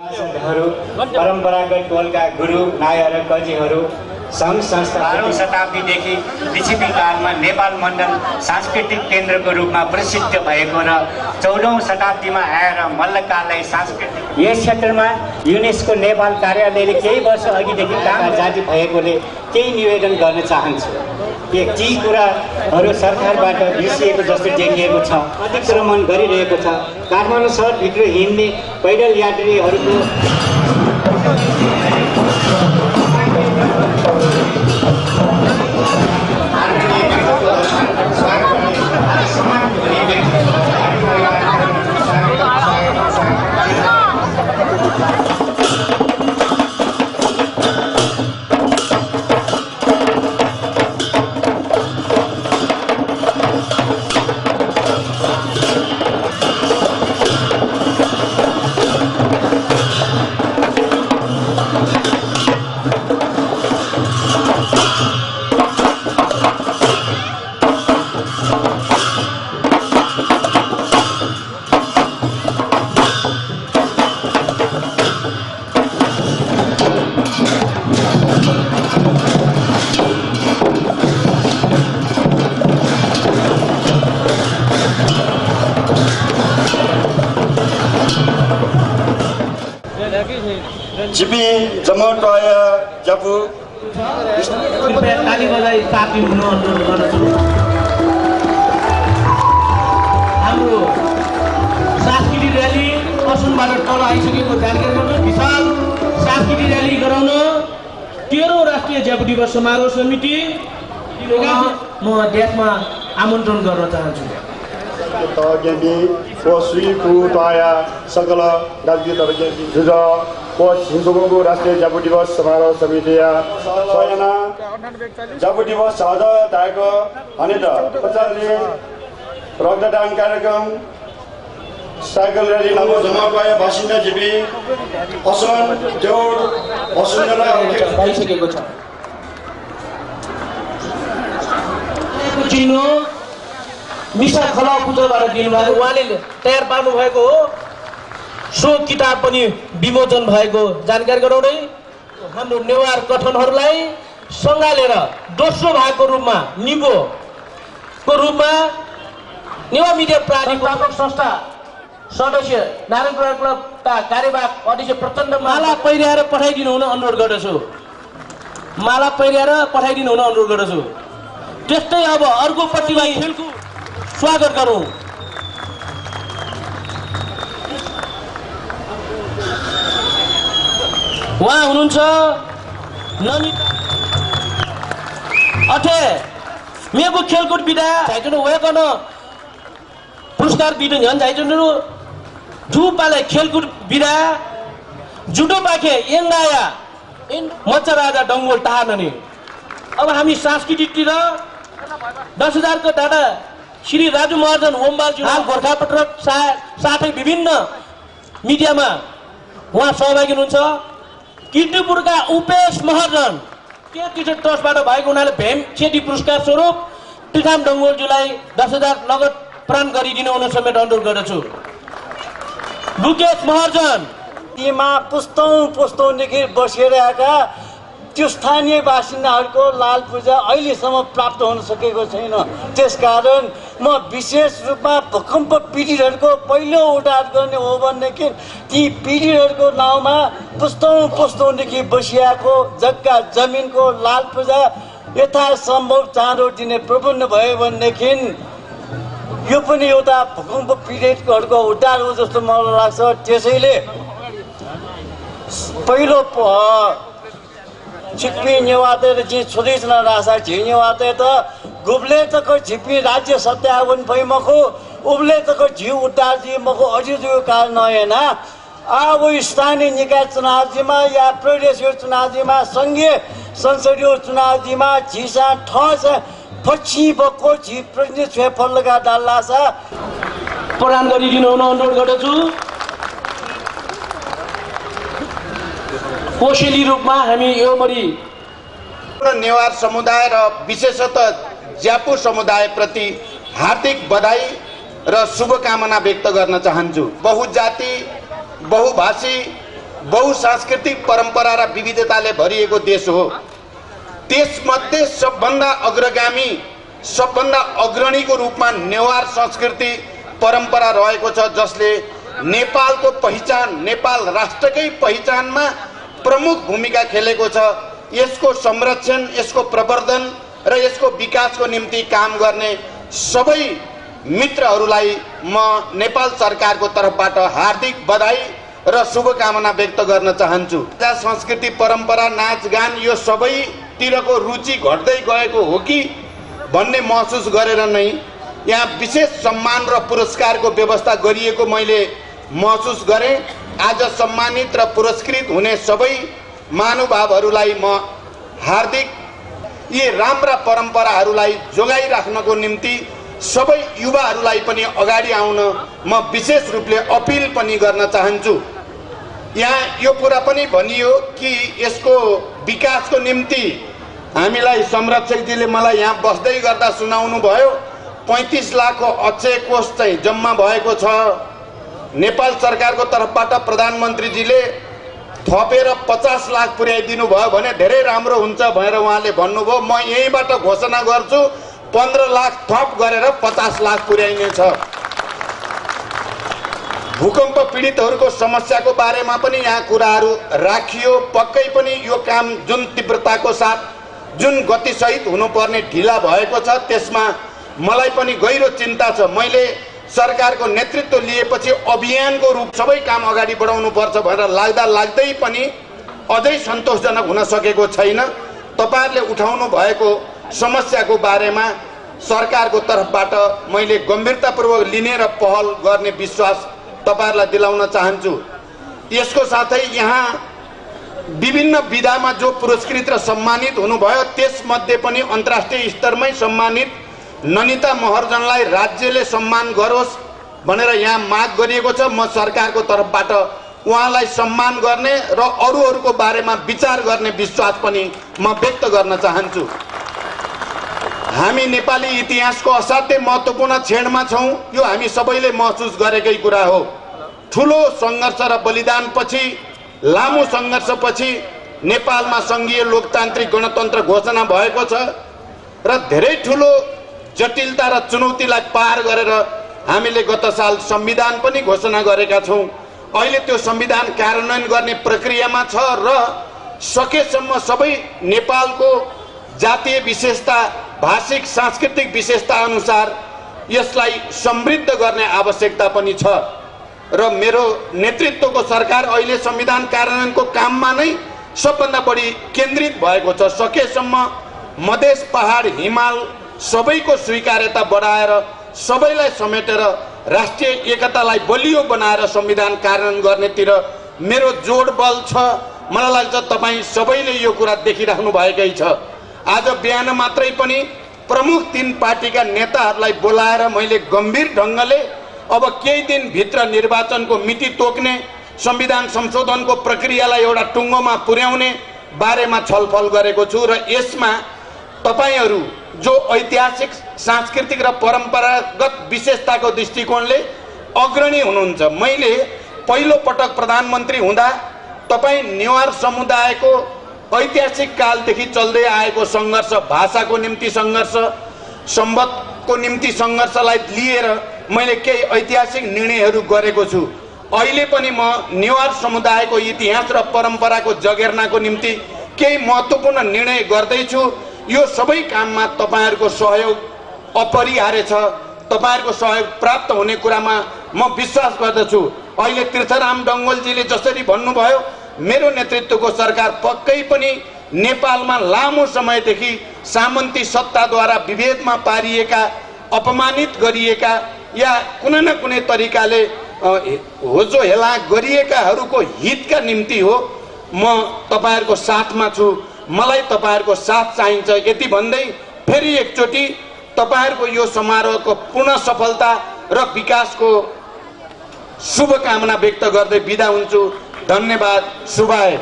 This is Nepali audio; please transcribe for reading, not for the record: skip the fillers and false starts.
परम्परागत टोलका गुरु नायर कजीहरू सङ्घ संस्था 12औं शताब्दीदेखि लिच्छवी कालमा नेपाल मण्डल सांस्कृतिक केन्द्रको रूपमा प्रसिद्ध भएको र 14औं शताब्दीमा आएर मल्लकाललाई सांस्कृतिक यस क्षेत्रमा युनेस्को नेपाल कार्यालयले केही वर्ष अघिदेखि काम जारी भएकोले केही निवेदन गर्न चाहन्छु। ती कुराहरू सरकारबाट बिर्सिएको जस्तो देखिएको छ, अतिक्रमण गरिरहेको छ। काठमाडौँ सहरभित्र हिँड्ने पैदल यात्रीहरूको जिपी जमटय जापु ताली बजाई साथी हुनु अनुरोध गर्दछु। हाम्रो सांस्कृतिक र्याली असमबाट तल आइसकेको जानकारी गर्नु। विशाल सांस्कृतिक र्याली गराउन 13औं राष्ट्रिय ज्यापु दिवस समारोह समिति म देशमा आमन्त्रण गर्न चाहन्छु। सकल राज्य हिंसोको राष्ट्रिय जापु दिवस समारोह समिति सयना जापु दिवस आज ताको अनेक पचासले रक्तदान कार्यक्रम साइकल र्याली नमो जमा पाए बासिन्दा जिपी असम जोड वसुन्धरा भइसकेको छ। चिनो निशा खला पुत्रबाट दिनुभएको उहाँले तयार पार्नु भएको हो। सो किताब पनि विमोचन भएको जानकारी गराउँदै हाम्रो नेवार गठनहरूलाई सँगालेर दोस्रो भागको रूपमा निबोको रूपमा नेवा मिडिया प्राधिकरण संस्था सदस्य नारायण प्रसाद क्लबका कार्यवाहक अध्यक्ष प्रचण्ड माला पहिर्याएर पठाइदिनु हुन अनुरोध गर्दछु। माला पहिर्याएर पठाइदिनु हुन अनुरोध गर्दछु। त्यस्तै अब अर्को प्रतिभागी खेलको स्वागत गरौँ। उहाँ हुनुहुन्छ नमिता अठे मेको खेलकुद विधा झाइचुनु वयकन पुरस्कार बिदु झन् झाइचुनु जुपाले खेलकुद विधा जुडो पाखे एन्दाया मच्चा राजा डङ्गोल टाहानने। अब हामी सांस्कृतिकतिर 10,000 को दादा श्री राजु महर्जन ओमबालज्यू हाल गोर्खापत्र साथै विभिन्न मिडियामा उहाँ सहभागी हुनुहुन्छ। किर्तिपुरका उपेश महर्जन के टिचर ट्रस्टबाट भएको हुनाले भेम खेती पुरस्कार स्वरूप टिकाम डङ्गोलज्यूलाई 10,000 नगद प्रदान गरिदिनु हुन समेत अनुरोध गर्दछु। मुकेश महर्जन तीमा पुस्तौँदेखि बसेर आएका त्यो स्थानीय बासिन्दाहरूको लाल पूजा अहिलेसम्म प्राप्त हुन सकेको छैन। त्यसकारण म विशेष रूपमा भूकम्प पीडितहरूको पहिलो उद्धार गर्ने हो भनेदेखि ती पीडितहरूको नाउँमा पुस्तौँदेखि बसिआएको जग्गा जमिनको लाल पूजा यथासम्भव चाँडो दिने प्रबन्ध भयो भनेदेखि यो पनि एउटा भूकम्प पीडितहरूको उद्धार हो जस्तो मलाई लाग्छ। त्यसैले पहिलो छिप्पी नेवाते जी छोदिसन रासा झिनेवाते त गुब्ले तक छिप्पी राज्य सत्यावन भई मखो उब्ले तक झिउ उद्धार जी मखो अजिजु काल नहेन। अब स्थानीय निकाय चुनावजीमा या प्रदेशीय चुनावजीमा संघीय संसदीय चुनावजीमा झिसा ठस पछि बको झि प्रतिनिधि छेफल लगा डाल्लासा प्रदान गरिदिनु हुन अनुरोध गर्दछु। कोसेली रूपमा हामी योमरी नेवार समुदाय र विशेषतः ज्यापु समुदाय प्रति हार्दिक बधाई र शुभकामना व्यक्त गर्न चाहन्छु। बहुजाति बहुभाषी बहुसांस्कृतिक परम्परा र विविधताले भरिएको देश हो। त्यसमध्ये सबभन्दा अग्रगामी सबभन्दा अग्रणीको रूपमा नेवार संस्कृति परम्परा रहेको छ, जसले नेपालको पहिचान नेपाल राष्ट्रकै पहिचानमा प्रमुख भूमिका खेलेको छ। यसको संरक्षण यसको प्रवर्धन र यसको विकासको निम्ति काम गर्ने सबै मित्रहरूलाई म नेपाल सरकारको तर्फबाट हार्दिक बधाई र शुभकामना व्यक्त गर्न चाहन्छु। संस्कृति परम्परा नाचगान यो सबैतिरको रुचि घट्दै गएको हो कि भन्ने महसुस गरेर नै यहाँ विशेष सम्मान र पुरस्कारको व्यवस्था गरिएको मैले महसुस गरेँ। आज सम्मानित र पुरस्कृत हुने सबै महानुभावहरूलाई म हार्दिक यी राम्रा परम्पराहरूलाई जोगाइराख्नको निम्ति सबै युवाहरूलाई पनि अगाडि आउन म विशेष रूपले अपिल पनि गर्न चाहन्छु। यहाँ यो कुरा पनि भनियो कि यसको विकासको निम्ति हामीलाई संरक्षकजीले मलाई यहाँ बस्दै गर्दा सुनाउनु भयो 35 लाखको अक्षय कोष चाहिँ जम्मा भएको छ। नेपाल सरकारको तर्फबाट प्रधानमन्त्रीजीले थपेर 50 लाख पुर्याइदिनु भयो भने धेरै राम्रो हुन्छ भनेर उहाँले भन्नुभयो। म यहीँबाट घोषणा गर्छु 15 लाख थप गरेर 50 लाख पुर्याइनेछ। भूकम्प पीडितहरूको समस्याको बारेमा पनि यहाँ कुराहरू राखियो। पक्कै पनि यो काम जुन तीव्रताको साथ जुन गतिसहित हुनुपर्ने ढिला भएको छ त्यसमा मलाई पनि गहिरो चिन्ता छ। मैले सरकारको नेतृत्व लिएपछि अभियानको रूप सबै काम अगाडि बढाउनु पर्छ भनेर लाग्दै पनि अझै सन्तोषजनक हुन सकेको छैन। तपाईहरुले उठाउनु भएको समस्याको बारेमा सरकारको तर्फबाट मैले गम्भीरतापूर्वक लिने र पहल गर्ने विश्वास तपाईहरुलाई दिलाउन चाहन्छु। यसको साथै यहाँ विभिन्न विधामा जो पुरस्कृत र सम्मानित हुनुभयो त्यसमध्ये पनि अन्तर्राष्ट्रिय स्तरमै सम्मानित ननिता महर्जनलाई राज्यले सम्मान गरोस् भनेर यहाँ माग गरिएको छ। म सरकारको तर्फबाट उहाँलाई सम्मान गर्ने र अरूहरूको बारेमा विचार गर्ने विश्वास पनि म व्यक्त गर्न चाहन्छु। हामी नेपाली इतिहासको असाध्यै महत्त्वपूर्ण क्षणमा छौं। यो हामी सबैले महसुस गरेकै कुरा हो। ठूलो संघर्ष र बलिदानपछि लामो संघर्षपछि नेपालमा संघीय लोकतान्त्रिक गणतन्त्र घोषणा भएको छ र धेरै ठूलो जटिलता र चुनौतीलाई पार गरेर हामीले गत साल संविधान पनि घोषणा गरेका छौं। अहिले त्यो संविधान कार्यान्वयन गर्ने प्रक्रियामा छ र सकेसम्म सबै नेपालको जातीय विशेषता भाषिक सांस्कृतिक विशेषता अनुसार यसलाई समृद्ध गर्ने आवश्यकता पनि छ र मेरो नेतृत्वको सरकार अहिले संविधान कार्यान्वयनको काममा नै सबभन्दा बढी केन्द्रित भएको छ। सकेसम्म मधेस पहाड हिमाल सबैको स्वीकार्यता बढाएर सबैलाई समेटेर राष्ट्रिय एकतालाई बलियो बनाएर संविधान कार्यान्वयन गर्नेतिर मेरो जोड बल छ। मलाई लाग्छ तपाई सबैले यो कुरा देखिराख्नु भएकै छ। आज बिहान मात्रै पनि प्रमुख 3 पार्टीका नेताहरूलाई बोलाएर मैले गम्भीर ढंगले अब केही दिन भित्र निर्वाचनको मिति तोक्ने संविधान संशोधनको प्रक्रियालाई एउटा टुङ्गोमा पुर्याउने बारेमा छलफल गरेको छु र यसमा तपाईहरु जो ऐतिहासिक सांस्कृतिक र परम्परागत विशेषताको दृष्टिकोणले अग्रणी हुनुहुन्छ। मैले पहिलो पटक प्रधानमन्त्री हुँदा तपाई नेवार समुदायको ऐतिहासिक कालदेखि चल्दै आएको संघर्ष भाषाको निम्ति संघर्ष सम्बन्धको निम्ति संघर्षलाई लिएर मैले केही ऐतिहासिक निर्णयहरू गरेको छु। अहिले पनि म नेवार समुदायको इतिहास र परम्पराको जगेर्नाको निम्ति केही महत्त्वपूर्ण निर्णय गर्दै छु। यो सबै काममा तपाईहरुको सहयोग अपरिहार्य छ। तपाईहरुको सहयोग प्राप्त हुने कुरामा म विश्वास गर्दछु। अहिले तीर्थराम डंगोलजीले जसरी भन्नुभयो मेरो नेतृत्वको सरकार पक्कै पनि नेपालमा लामो समयदेखि सामन्ती सत्ताद्वारा विभेदमा पारिएका अपमानित गरिएका या कुनै न कुनै तरिकाले होजो हेला गरिएकाहरूको हितका निम्ति हो। म तपाईहरुको साथमा छु। मलाई तपाईहरुको साथ चाहिन्छ। यति भन्दै फेरि एकचोटी तपाईहरुको यो समारोहको पूर्ण सफलता र विकासको शुभकामना व्यक्त गर्दै बिदा हुन्छु। धन्यवाद। शुभाय।